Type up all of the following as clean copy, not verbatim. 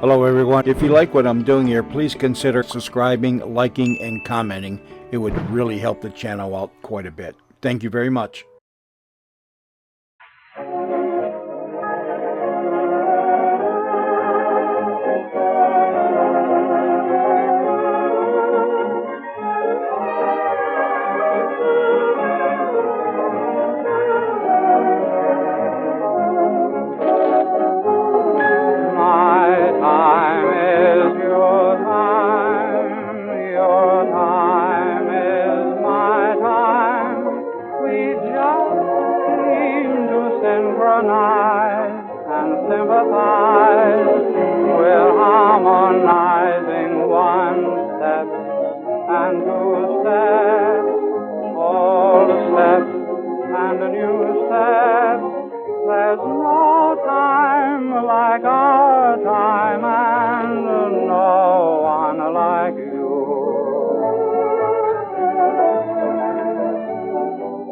Hello, everyone. If you like what I'm doing here, please consider subscribing, liking, and commenting. It would really help the channel out quite a bit. Thank you very much.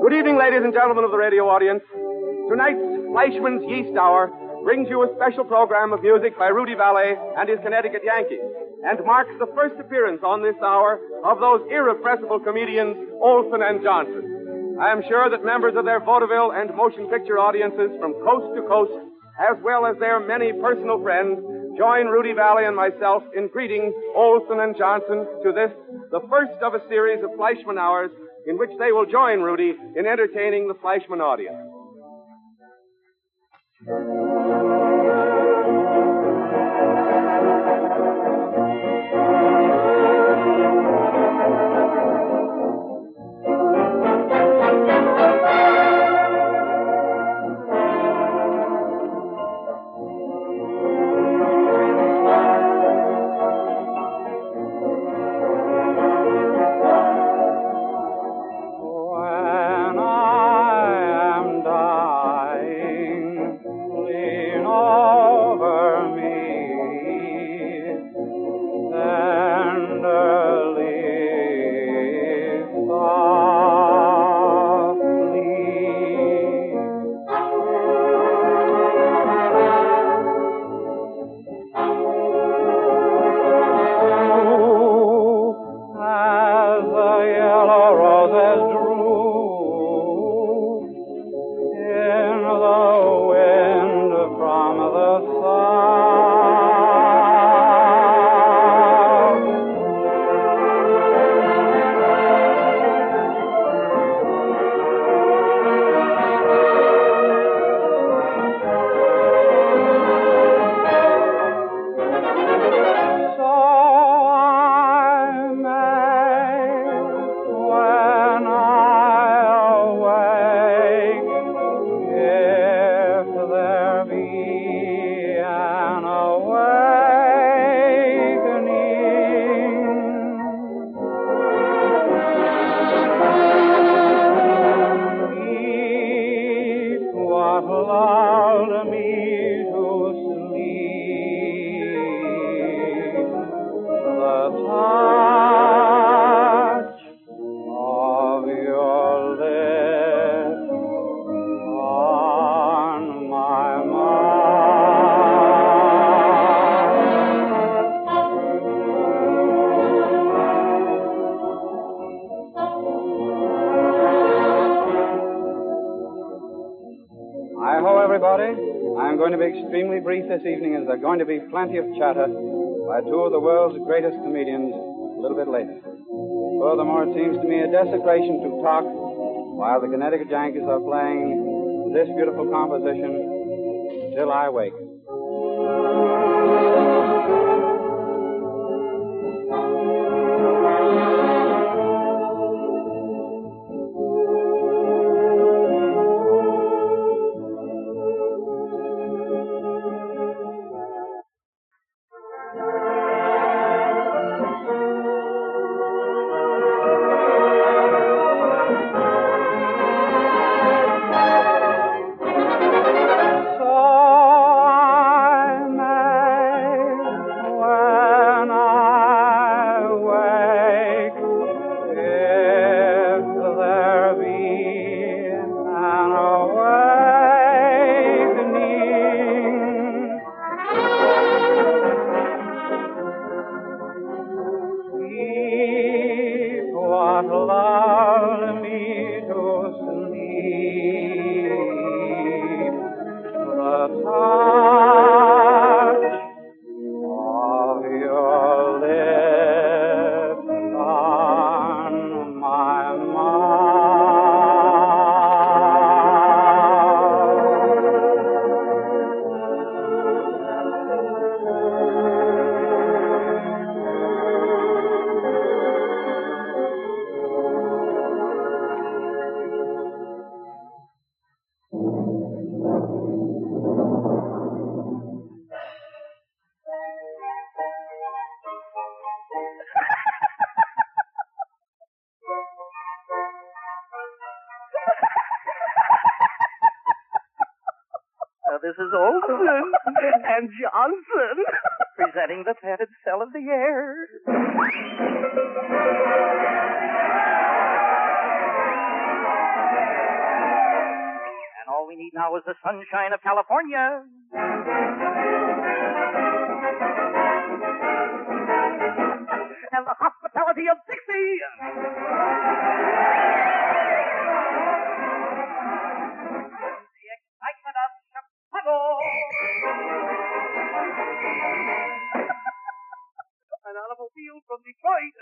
Good evening, ladies and gentlemen of the radio audience. Tonight's Fleischman's Yeast Hour brings you a special program of music by Rudy Vallee and his Connecticut Yankees, and marks the first appearance on this hour of those irrepressible comedians, Olson and Johnson. I am sure that members of their vaudeville and motion picture audiences from coast to coast, as well as their many personal friends, join Rudy Vallee and myself in greeting Olson and Johnson to this, the first of a series of Fleischman Hours, in which they will join Rudy in entertaining the Fleischman audience. I'm going to be extremely brief this evening, as there are going to be plenty of chatter by two of the world's greatest comedians a little bit later. Furthermore, it seems to me a desecration to talk while the Connecticut Yankees are playing this beautiful composition, Till I Wake. So I this is Olson and Johnson presenting the padded cell of the air. And all we need now is the sunshine of California. And the hospitality of Dixie. The excitement of Chicago. An automobile from Detroit.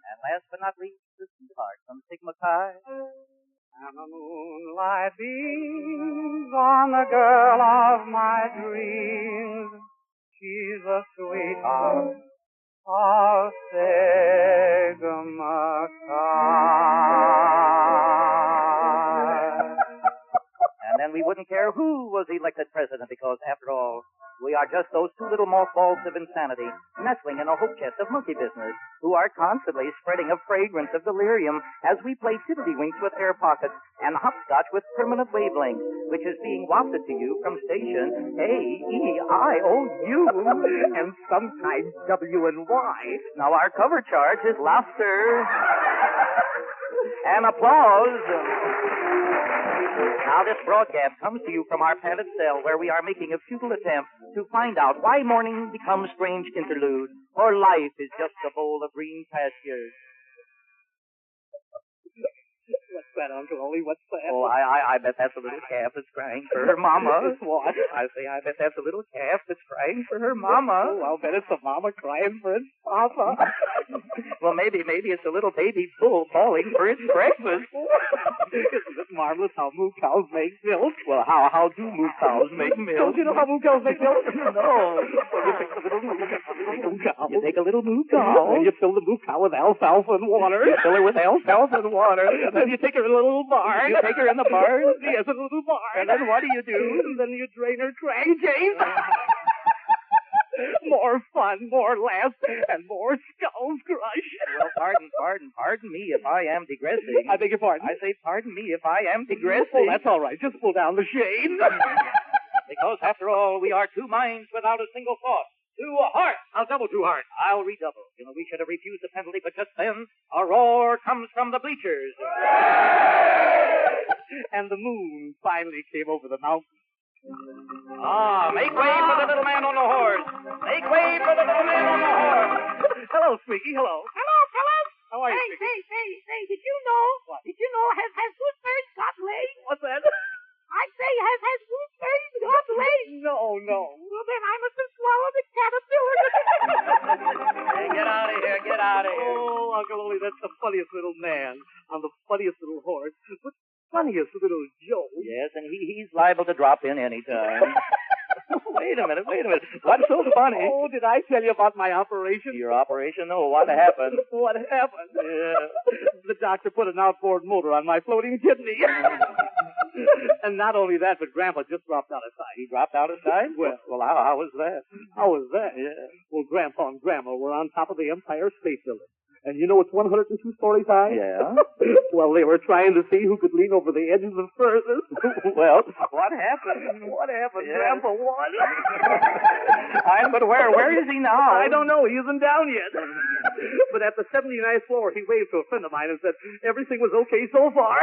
And last but not least, the sweetheart from Sigma Chi. And the moonlight beams on the girl of my dreams. She's a sweetheart of Sigma Chi. And then we wouldn't care who was elected president because, after all, we are just those two little mothballs of insanity nestling in a hope chest of monkey business who are constantly spreading a fragrance of delirium as we play tiddlywinks with air pockets and hopscotch with permanent wavelengths, which is being wafted to you from station A-E-I-O-U and sometimes W and Y. Now our cover charge is laughter and applause. Now this broadcast comes to you from our padded cell where we are making a futile attempt to find out why morning becomes strange interlude or life is just a bowl of green pastures. What's that, Uncle Ole? What's that? Oh, I bet that's a little calf that's crying for her mama. What? I bet that's a little calf that's crying for her mama. Oh, I'll bet it's a mama crying for its papa. Well, maybe it's a little baby bull bawling for its breakfast. Isn't it marvelous how moo cows make milk? Well, how do moo cows make milk? Don't you know how moo cows make milk? No. Well, you take a little moo cow. You take a little moo cow. And you fill the moo cow with alfalfa and water. You fill her with alfalfa and water. And then you take her in a little barn. You take her in the barn? Yes, in a little barn. And then what do? And then you drain her crankcase. More fun, more laughs, and more skulls crush. Well, pardon me if I am digressing. I beg your pardon? I say pardon me if I am digressing. Oh, that's all right. Just pull down the shade. Because, after all, we are two minds without a single thought. Two hearts. I'll double two hearts. I'll redouble. You know, we should have refused the penalty, but just then, a roar comes from the bleachers. And the moon finally came over the mountain. Make way for the little man on the horse. Make way for the little man on the horse. Hello, Squeaky. Hello. Hello, fellas. How are you, Hey, Squeaky? did you know? What? Did you know has gooseberries got legs? What's that? I say has gooseberries got legs? No. Well, then I must have swallowed a caterpillar. Hey, get out of here. Get out of here. Oh, Uncle Ole, that's the funniest little man on the funniest little horse. But funniest little Joe. Yes, and he's liable to drop in any time. Wait a minute. What's so funny? Oh, did I tell you about my operation? Your operation? No, what happened? What happened? Yeah. The doctor put an outboard motor on my floating kidney. And not only that, but Grandpa just dropped out of sight. He dropped out of sight? Well, how was that? How was that? Yeah. Well, Grandpa and Grandma were on top of the Empire State Building. And you know it's 102 stories high? Yeah. Well, they were trying to see who could lean over the edge of the furthest. Well, what happened? Yeah. Grandpa won. But where is he now? I don't know. He isn't down yet. But at the 79th floor, he waved to a friend of mine and said, everything was okay so far.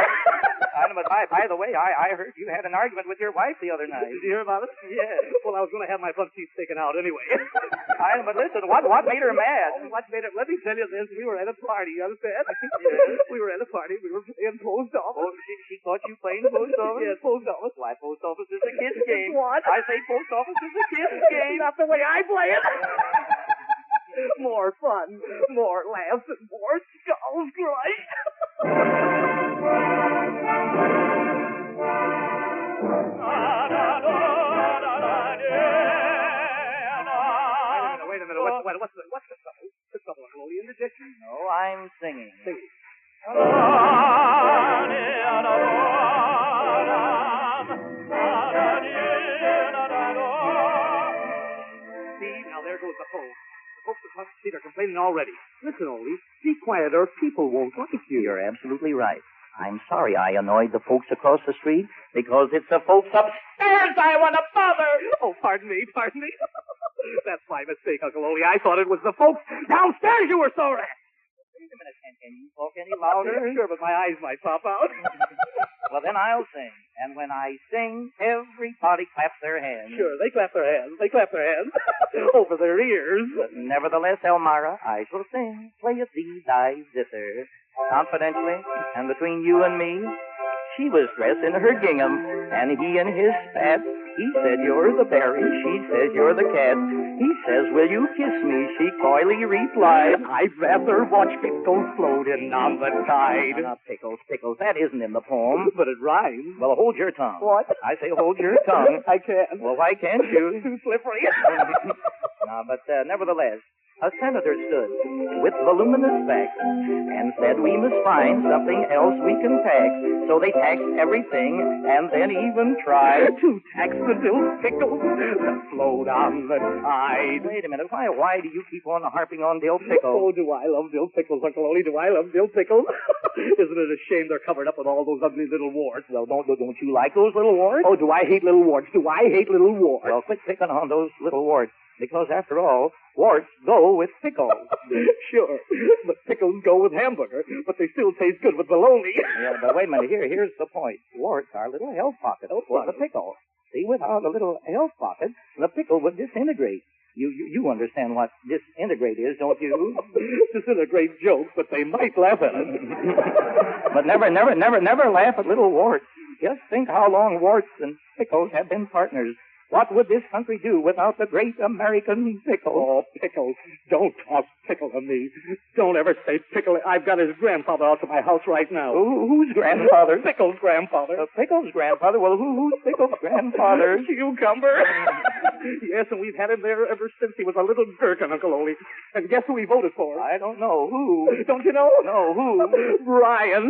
But by the way, I heard you had an argument with your wife the other night. Did you hear about it? Yeah. Well, I was going to have my front teeth taken out anyway. But listen, what made her mad? What made it? Let me tell you this. We were at a party, you understand? We were at a party. We were playing post office. Oh, she thought you playing post office? Yes, post office. Why, post office is a kid's game. What? I say post office is a kid's game. Not the way I play it. More fun, more laughs, and more skulls crush. Wait a minute. What's the trouble? The trouble, Uncle Ole, indigestion? No, I'm singing. Singing. See, now there goes the phone. The folks across the street are complaining already. Listen, Ole, be quiet or people won't like you. You're absolutely right. I'm sorry I annoyed the folks across the street because it's the folks upstairs I want to bother. Oh, pardon me. That's my mistake, Uncle Ole. I thought it was the folks downstairs you were so at. Wait a minute, can you talk any louder? Sure, but my eyes might pop out. Well, then I'll sing. And when I sing, everybody claps their hands. Sure, they clap their hands. Over their ears. But nevertheless, Elmira, I shall sing. Play a D-dive zither. Confidentially, and between you and me, she was dressed in her gingham, and he in his spats. He said, you're the berry. She says, you're the cat. He says, will you kiss me? She coyly replied, I'd rather watch pickles floating on the tide. Now, pickles, that isn't in the poem. But it rhymes. Well, hold your tongue. What? I say hold your tongue. I can't. Well, why can't you? Too slippery. No, but nevertheless, a senator stood with voluminous facts and said we must find something else we can tax. So they taxed everything and then even tried to tax the dill pickles that float on the tide. Wait a minute. Why do you keep on harping on dill pickles? Oh, do I love dill pickles, Uncle Ole? Do I love dill pickles? Isn't it a shame they're covered up with all those ugly little warts? Well, don't you like those little warts? Oh, do I hate little warts? Well, quit picking on those little warts. Because, after all, warts go with pickles. Sure, but pickles go with hamburger, but they still taste good with bologna. Yeah, but wait a minute. Here's the point. Warts are little health pockets for the pickle. See, without a little health pocket, the pickle would disintegrate. You understand what disintegrate is, don't you? Disintegrate jokes, but they might laugh at us. But never laugh at little warts. Just think how long warts and pickles have been partners. What would this country do without the great American pickle? Oh, pickle. Don't talk pickle to me. Don't ever say pickle. I've got his grandfather out to my house right now. Whose grandfather? Pickle's grandfather. Pickle's grandfather? Well, who's Pickle's grandfather? Cucumber. Yes, and we've had him there ever since he was a little gherkin, Uncle Ole. And guess who he voted for? I don't know. Who? Don't you know? No, who? Brian.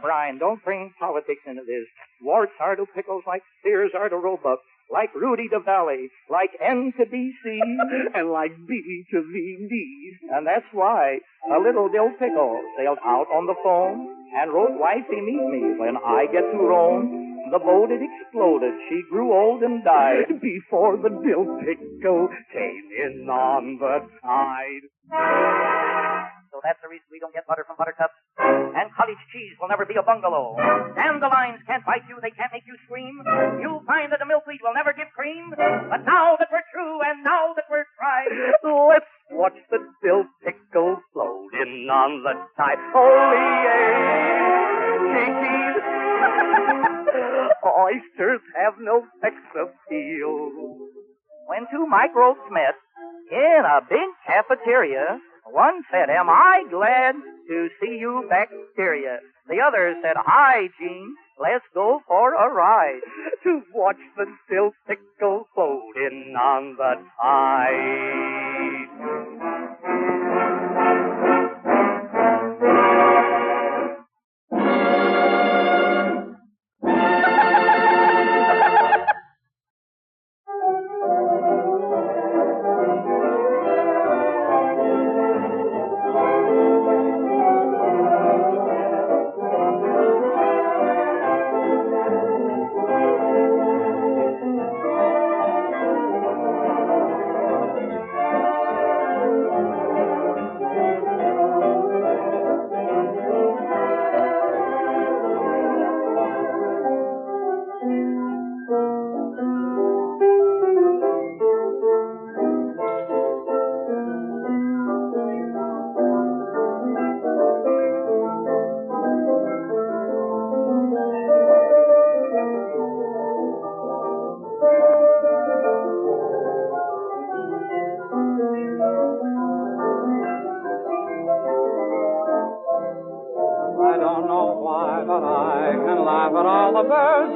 Brian, don't bring politics into this. Warts are to pickles like Sears are to Roebuck, like Rudy to Valley, like N to DC, and like B to VD. And that's why a little dill pickle sailed out on the foam and wrote, Wifey, meet me when I get to Rome. The boat, it exploded. She grew old and died before the dill pickle came in on the tide. So that's the reason we don't get butter from Buttercups. And cottage cheese will never be a bungalow. Dandelions can't bite you, they can't make you scream. You'll find that the milkweed will never give cream. But now that we're true and now that we're tried, let's watch the dill pickle floating on the tide. Cheese. Oysters have no sex appeal. When two microbes met in a big cafeteria, one said, am I glad to see you, bacteria? The other said, hi, Gene, let's go for a ride. To watch the dill pickle floating on the tide.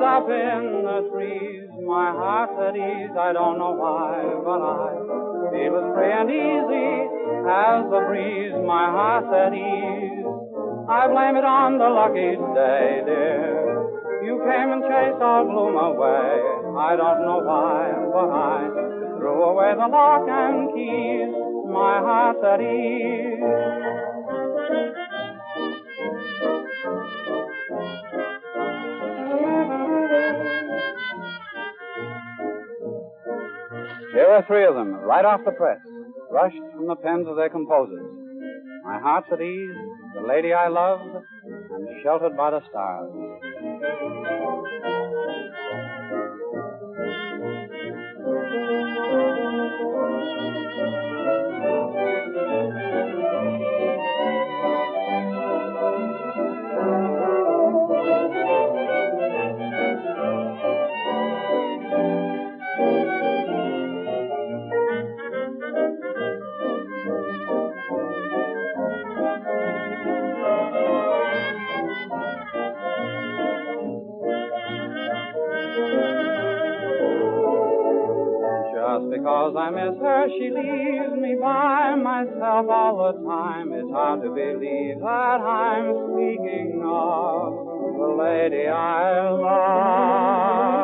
Up in the trees, my heart's at ease. I don't know why, but I feel as free and easy as the breeze. My heart's at ease. I blame it on the lucky day, dear. You came and chased all gloom away. I don't know why, but I threw away the lock and keys. My heart's at ease. Here are three of them, right off the press, rushed from the pens of their composers. My heart's at ease, the lady I love, and sheltered by the stars. Just because I miss her, she leaves me by myself all the time. It's hard to believe that I'm speaking of the lady I love.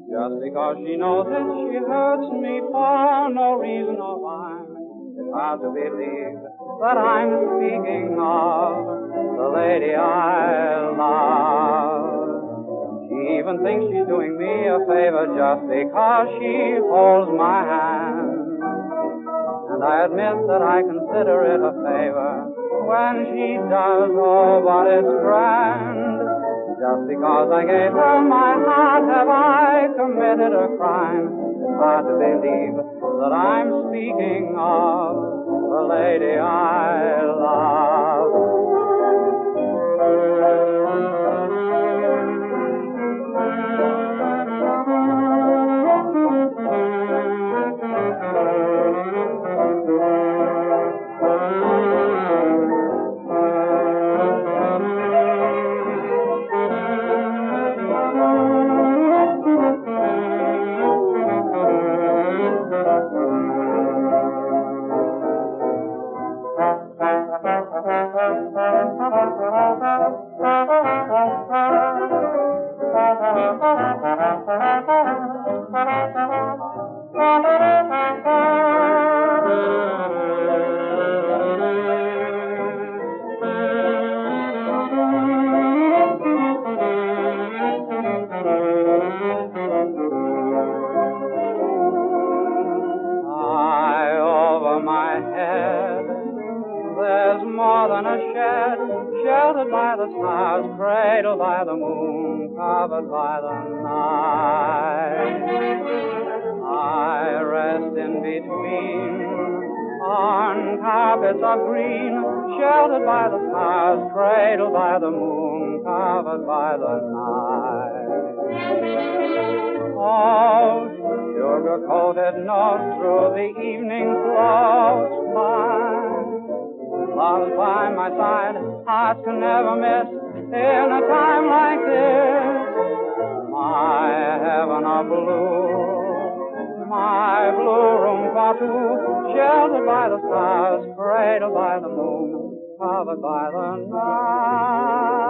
Just because she knows it, she hurts me for no reason of mine. It's hard to believe that I'm speaking of the lady I love. She even thinks she's doing me a favor just because she holds my hand. And I admit that I consider it a favor when she does, oh, but it's grand. Just because I gave her my heart, have I committed a crime? It's hard to believe that I'm speaking of the lady I love. Sheltered by the stars, cradled by the moon, covered by the night. I rest in between on carpets of green, sheltered by the stars, cradled by the moon, covered by the night. Oh, sugar-coated notes through the evening floats by. Love's by my side, hearts can never miss in a time like this. My heaven of blue, my blue room for two, sheltered by the stars, cradled by the moon, covered by the night.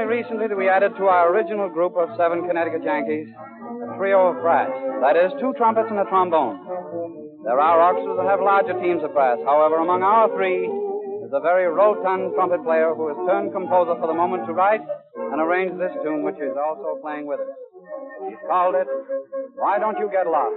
Recently that we added to our original group of 7 Connecticut Yankees a trio of brass. That is, 2 trumpets and a trombone. There are orchestras that have larger teams of brass. However, among our 3 is a very rotund trumpet player who has turned composer for the moment to write and arrange this tune, which is also playing with us. He's called it, Why Don't You Get Lost?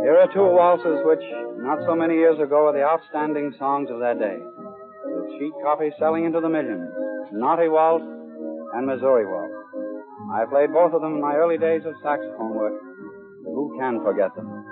Here are two waltzes which, not so many years ago, were the outstanding songs of their day. With cheap copies selling into the millions, Naughty Waltz and Missouri Waltz. I played both of them in my early days of saxophone work. Who can forget them?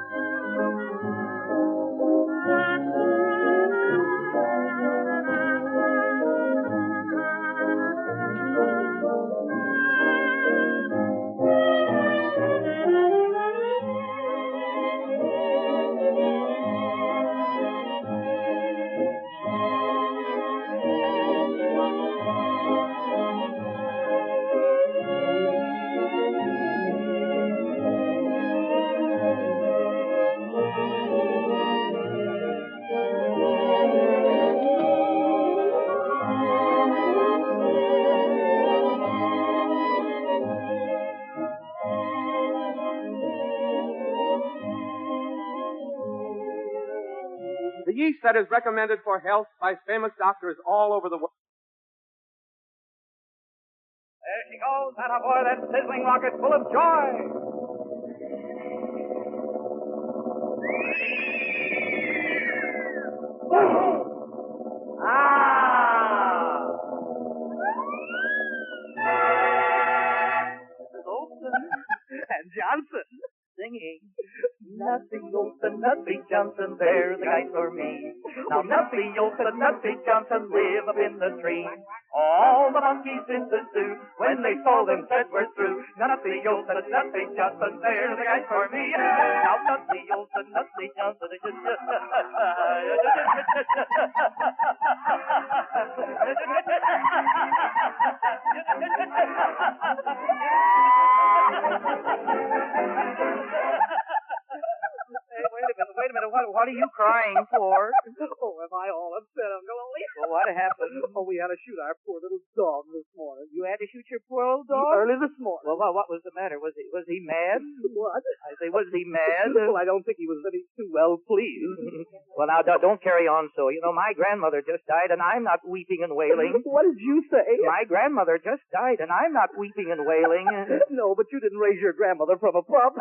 The yeast that is recommended for health by famous doctors all over the world. There she goes, and aboard that sizzling rocket full of joy. Olson and Johnson singing. Nutsy Olson, Nutsy Johnson, there's a guy for me. Now Nutsy Olson, Nutsy Johnson live up in the tree. All the monkeys in the zoo, when they saw them, said we're through. Nutty Olson, Nutty Johnson, they're the guys for me. Now Nutty Olson, Nutty Johnson. Hey, wait a minute. What are you crying for? Oh, am I all upset, Uncle Ole? Well, what happened? Oh, we had to shoot our poor little dog this morning. You had to shoot your poor old dog? Early this morning. Well, what was the matter? Was he mad? What? I say, was he mad? Well, I don't think he was any too well pleased. Well, now, don't carry on so. You know, my grandmother just died, and I'm not weeping and wailing. What did you say? My grandmother just died, and I'm not weeping and wailing. No, but you didn't raise your grandmother from a pup.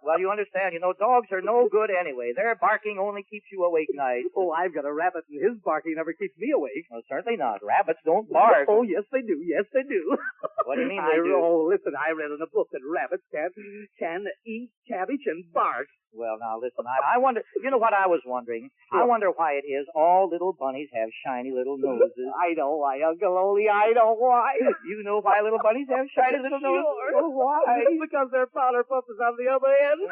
Well, you understand, dogs are no good anyway. Their barking only keeps you awake nights. Oh, I've got a rabbit, and his barking never keeps me awake. Well, certainly not. Rabbits don't bark. Oh, yes, they do. Yes, they do. What do you mean they do? Oh, listen, I read in a book that rabbits can eat cabbage and bark. Well, now, listen, I wonder, you know what I was wondering? I wonder why it is all little bunnies have shiny little noses. I know why, Uncle Ole, I know why. You know why little bunnies have shiny little noses? Sure. Well, why? Because their powder puff is on the other end.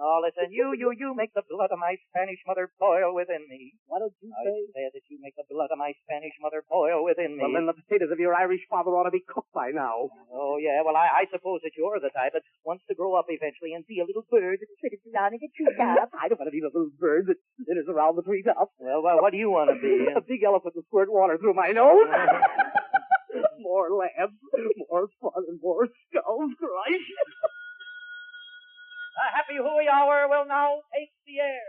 Oh, listen, you make the blood of my Spanish mother boil within me. What did you say? I said that you make the blood of my Spanish mother boil within me. Well, then the potatoes of your Irish father ought to be cooked by now. Oh, yeah, well, I suppose that you're the type that wants to grow up eventually and be a little bird that sits down and get chewed up. I don't want to be a little bird that slitters around the treetops. Well, what do you want to be? A big elephant to squirt water through my nose. More lambs, more fun, and more skulls, Christ. The Happy Hooey Hour will now take the air.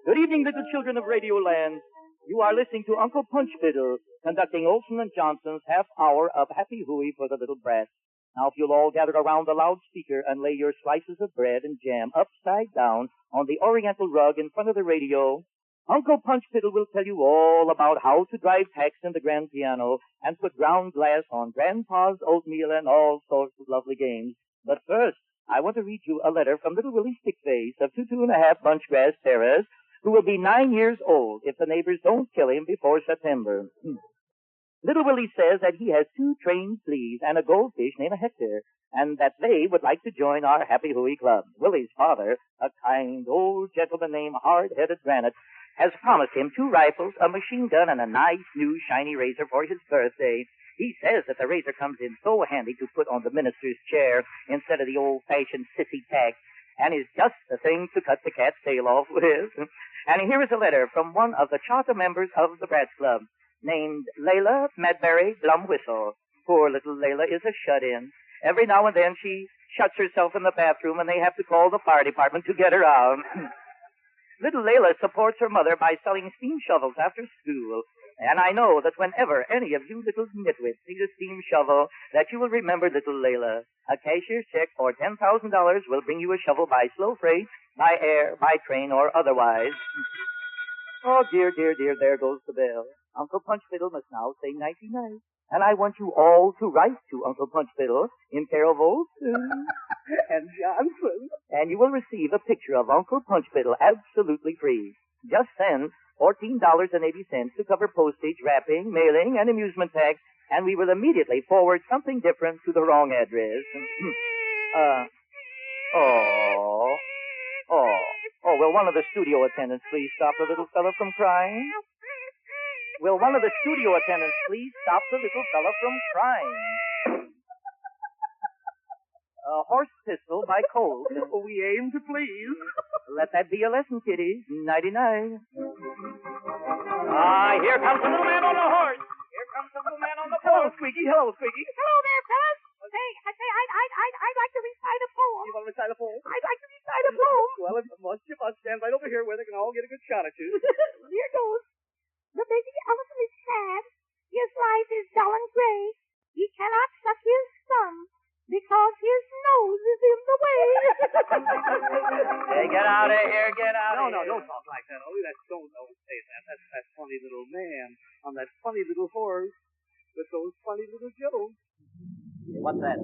Good evening, little children of Radio Land. You are listening to Uncle Punch Fiddle, conducting Olson and Johnson's half hour of Happy Hooey for the little brats. Now, if you'll all gather around the loudspeaker and lay your slices of bread and jam upside down on the oriental rug in front of the radio, Uncle Punch Fiddle will tell you all about how to drive tacks in the grand piano and put ground glass on Grandpa's oatmeal and all sorts of lovely games. But first, I want to read you a letter from little Willie Stickface of 2½ Bunchgrass Terrace, who will be 9 years old if the neighbors don't kill him before September. Little Willie says that he has 2 trained fleas and a goldfish named Hector, and that they would like to join our Happy Hooey Club. Willie's father, a kind old gentleman named Hard-Headed Granite, has promised him 2 rifles, a machine gun, and a nice new shiny razor for his birthday. He says that the razor comes in so handy to put on the minister's chair instead of the old-fashioned sissy tack, and is just the thing to cut the cat's tail off with. And here is a letter from one of the charter members of the Brats Club, named Layla Madberry Blumwhistle. Poor little Layla is a shut-in. Every now and then she shuts herself in the bathroom, and they have to call the fire department to get her out. Little Layla supports her mother by selling steam shovels after school. And I know that whenever any of you little nitwits need a steam shovel, that you will remember little Layla. A cashier's check for $10,000 will bring you a shovel by slow freight, by air, by train, or otherwise. Oh, dear, dear, dear, there goes the bell. Uncle Punch Fiddle must now say nighty-night. And I want you all to write to Uncle Punch Fiddle in care of Olson and Johnson. And you will receive a picture of Uncle Punch Fiddle absolutely free. Just send $14.80 to cover postage, wrapping, mailing, and amusement tax, and we will immediately forward something different to the wrong address. Will one of the studio attendants please stop the little fella from crying? Will one of the studio attendants please stop the little fella from crying? A horse pistol by Colt. We aim to please. Let that be a lesson, kiddies. Nighty-night. Ah, here comes the little man on the horse. Here comes the little man on the horse. Squeaky. Hello, Squeaky. Hello there, fellas. I'd like to recite a poem. You want to recite a poem? I'd like to recite a poem. Well, if you must, stand right over here where they can all get a good shot at you. Here goes. The baby elephant is sad. His life is dull and gray. He cannot suck his thumb because his nose is in the way. Hey, get out of here. Get out of here. No, don't talk like that, Ollie. Don't say that. That's that funny little man on that funny little horse with those funny little jokes. What's that?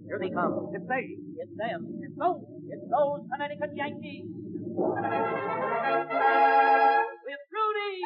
Here they come. It's they. It's them. It's those Connecticut Yankees. With Rudy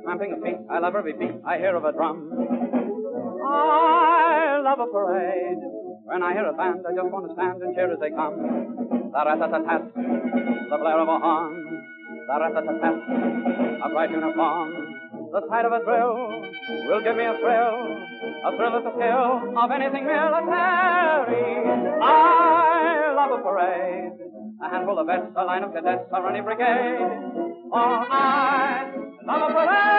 tramping of feet. I love every beat I hear of a drum. I love a parade. When I hear a band, I just want to stand and cheer as they come. The rat-tat-tat-tat, the blare of a horn. The rat-tat-tat-tat, a bright uniform. The sight of a drill will give me a thrill at the skill of anything military. I love a parade, a handful of vets, a line of cadets, a running brigade. For I love a parade.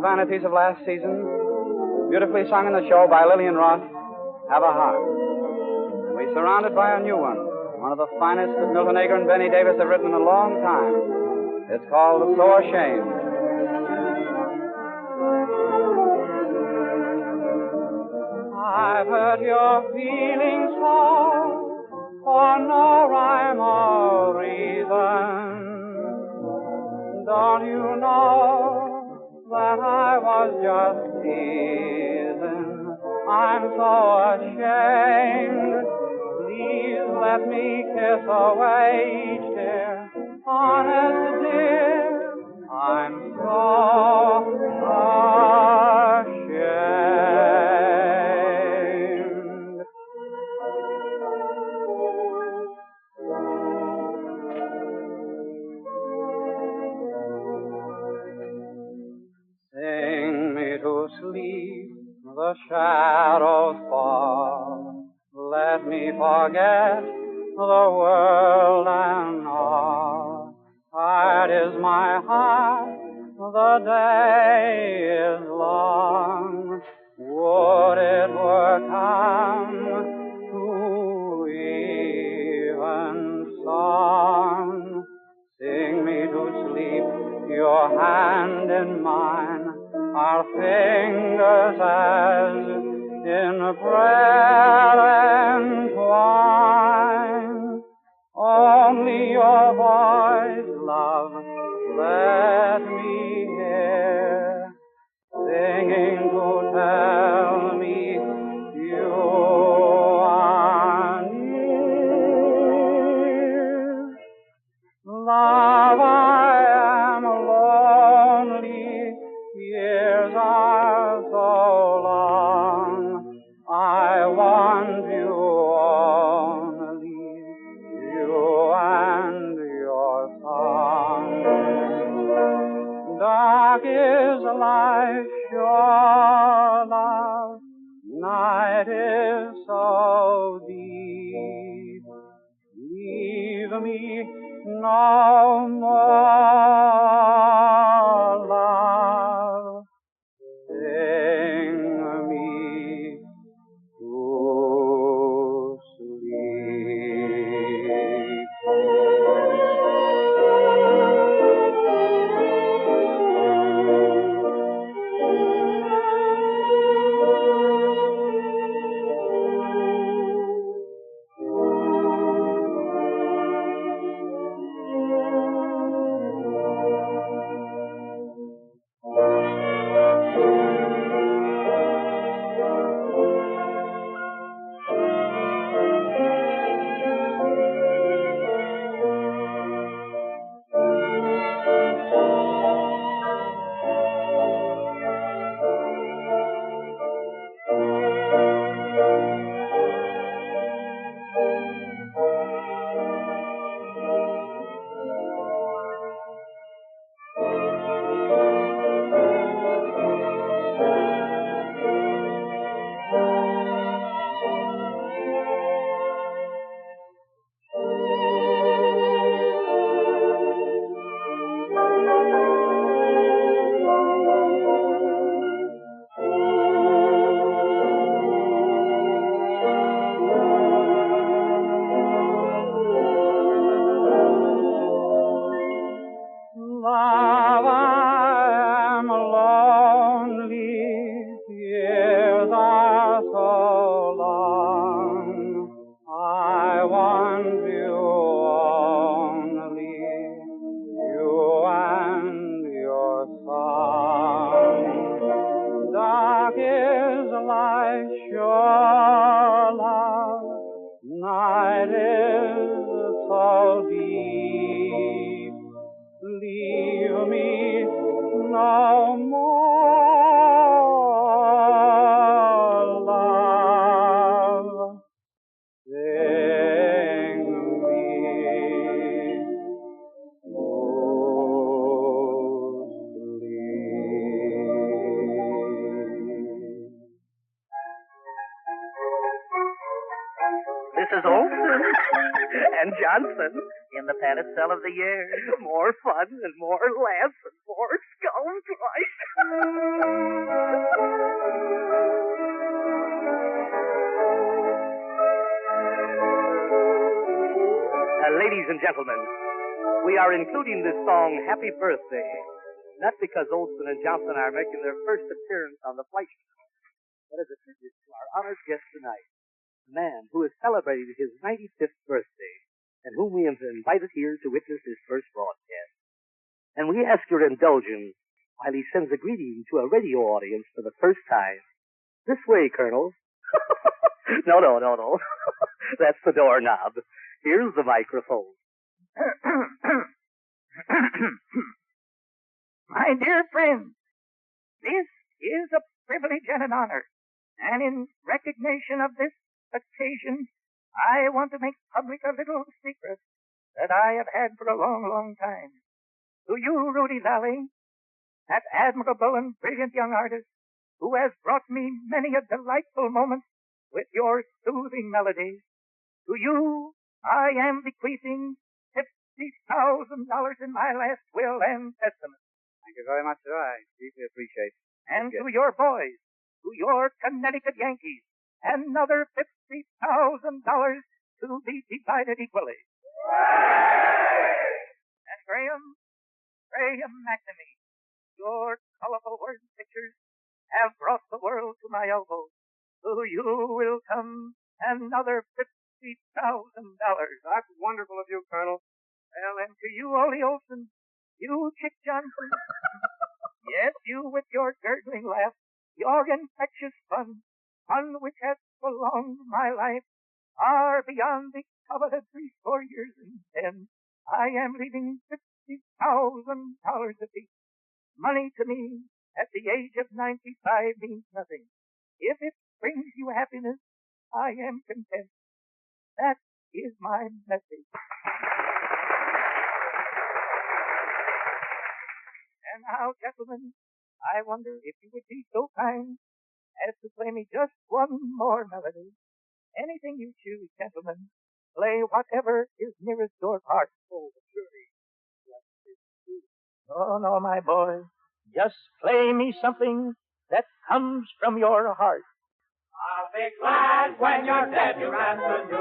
Vanities of last season, beautifully sung in the show by Lillian Ross, Have a Heart. We're surrounded by a new one of the finest that Milton Ager and Benny Davis have written in a long time. It's called So Ashamed. I've heard your feelings so, for no rhyme or reason. Don't you know that I was just teasing? I'm so ashamed. Please let me kiss away each tear. Honest dear, I'm so ashamed. Sing the shadows fall. Let me forget the world and all. Hard is my heart, the day is long. Would it were come to even song. Sing me to sleep, your hand in mine, our fingers as in prayer entwine. Only your voice, love, let me hear, singing to tell me you are near. Love, I am lonely, years are so long. I want you only, you and your song. Dark is life, sure love, night is so deep. Leave me no more, love. Sing me to sleep. Love, I am lonely, years are so long. I want you only, you and your song. Dark is light, sure love, night is so deep. Leave me no more, love. Sing me to This is Olson and Johnson in the padded cell of the year. More fun and more laughs and more skulls twice. Ladies and gentlemen, we are including this song Happy Birthday, not because Olson and Johnson are making their first appearance on the Fleischman, but as a tribute to our honored guest tonight, a man who is celebrating his 95th birthday, and whom we have invited here to witness his first broadcast. And we ask your indulgence while he sends a greeting to a radio audience for the first time. This way, Colonel. No. That's the doorknob. Here's the microphone. My dear friends, this is a privilege and an honor, and in recognition of this occasion, I want to make public a little secret that I have had for a long, long time. To you, Rudy Valley, that admirable and brilliant young artist, who has brought me many a delightful moment with your soothing melodies. To you, I am bequeathing $50,000 in my last will and testament. Thank you very much, sir. I deeply appreciate it. And to your boys, to your Connecticut Yankees, another $50,000 to be divided equally. And Graham McNamee, your colorful word pictures have brought the world to my elbow. To you will come another $50,000. That's wonderful of you, Colonel. Well, and to you, Ole Olson, you, Chick Johnson. Yes, you with your gurgling laugh, your infectious fun which has prolonged my life, far beyond the coveted 3 years and 10. I am leaving $50,000 apiece. Money to me at the age of 95 means nothing. If it brings you happiness, I am content. That is my message. And now, gentlemen, I wonder if you would be so kind as to play me just one more melody. Anything you choose, gentlemen. Play whatever is nearest your heart. Oh, surely. Oh, no, my boy. Just play me something that comes from your heart. I'll be glad when you're dead, you rascal, you.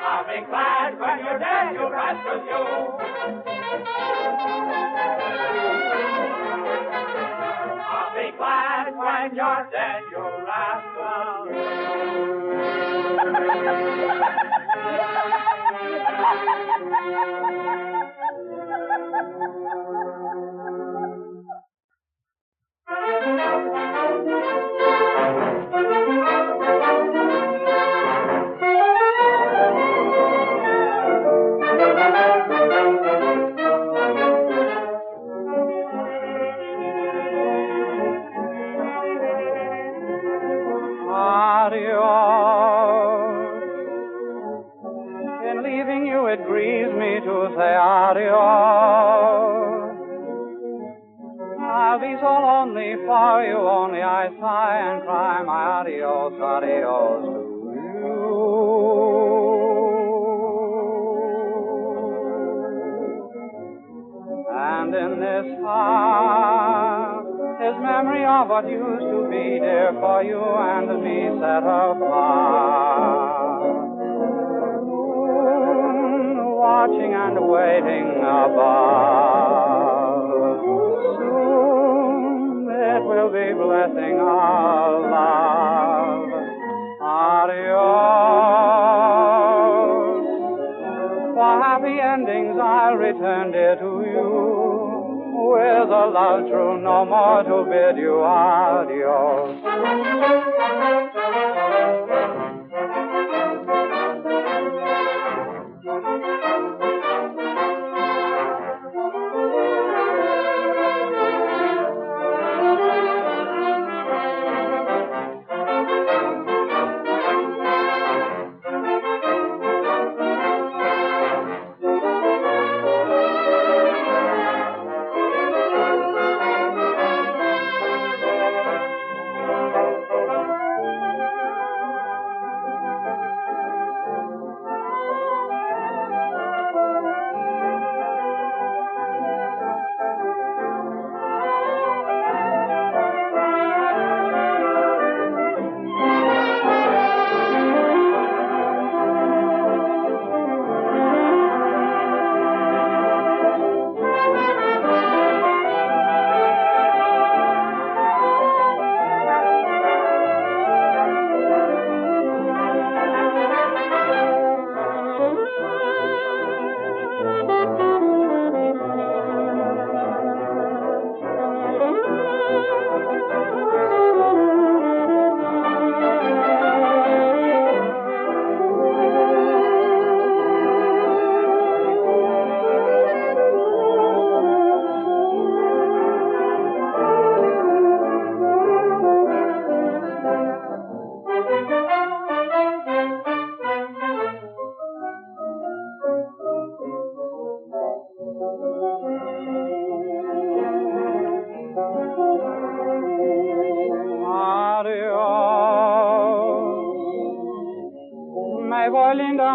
I'll be glad when you're dead, you rascal, you. I'll be glad when you're dead, you rascal, you. In leaving you, it grieves me to say adios. I'll be so lonely for you, only I sigh and cry my adios, adios to you. And in this heart is memory of what used to be, dear, for you and me set apart. Watching and waiting above. Soon it will be blessing our love. Adios. For happy endings I'll return, dear, to you. With a love true, no more to bid you adios.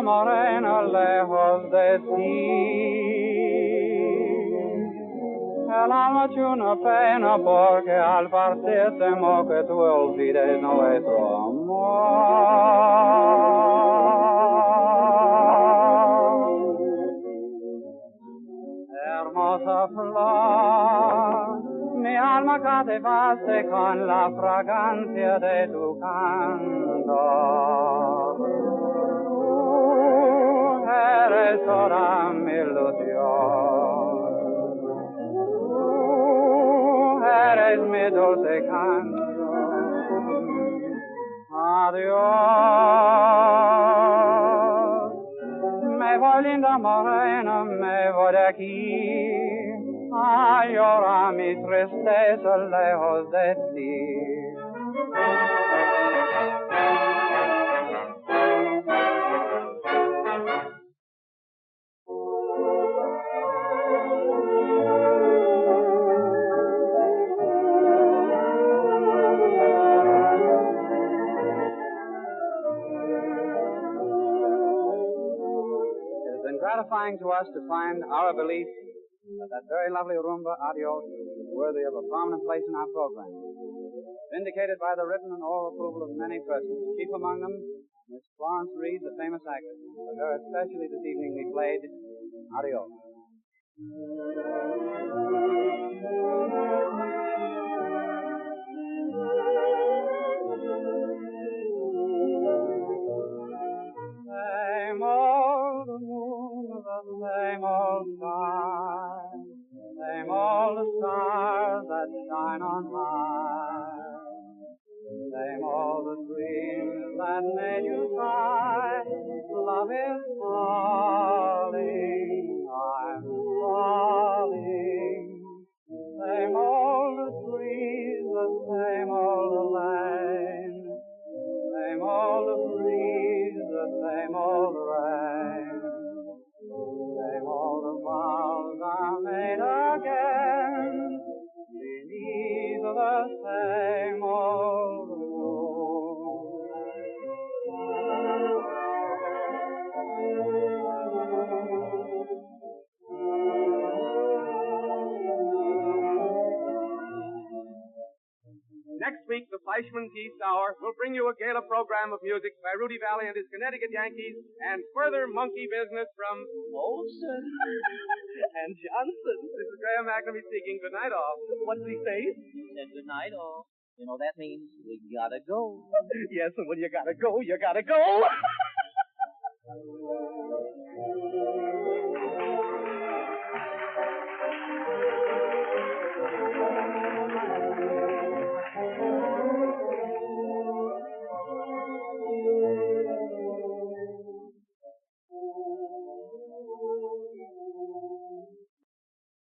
linda morena lejos de ti. El alma tiene una pena porque al partir temo que tú olvides nuestro amor. Hermosa flor, mi alma cautivaste con la fragancia de tu canto. Tú eres toda mi ilusión. Tú eres mi dulce canción. Adiós. Me voy, linda morena, me voy de aquí. A llorar mi tristeza lejos de ti. It has been gratifying to us to find our belief that very lovely rumba, Adios, is worthy of a prominent place in our program. Vindicated by the written and oral approval of many persons, chief among them Miss Florence Reed, the famous actress. For her especially this evening we played Adios. Same old moon, the same old sky, same old stars that shine on high, same old dreams that made you cry. Love is falling, I'm falling. Same old trees, the same old lane, same old breeze, the same old rain. Same old vows are made again beneath the same old moon. Next week, the Fleischman's Yeast Hour will bring you a gala program of music by Rudy Valley and his Connecticut Yankees, and further monkey business from Olson and Johnson. This is Graham McNamee speaking. Good night, all. What did he say? He said good night, all. You know, that means we gotta go. Yes, and when you gotta go, you gotta go.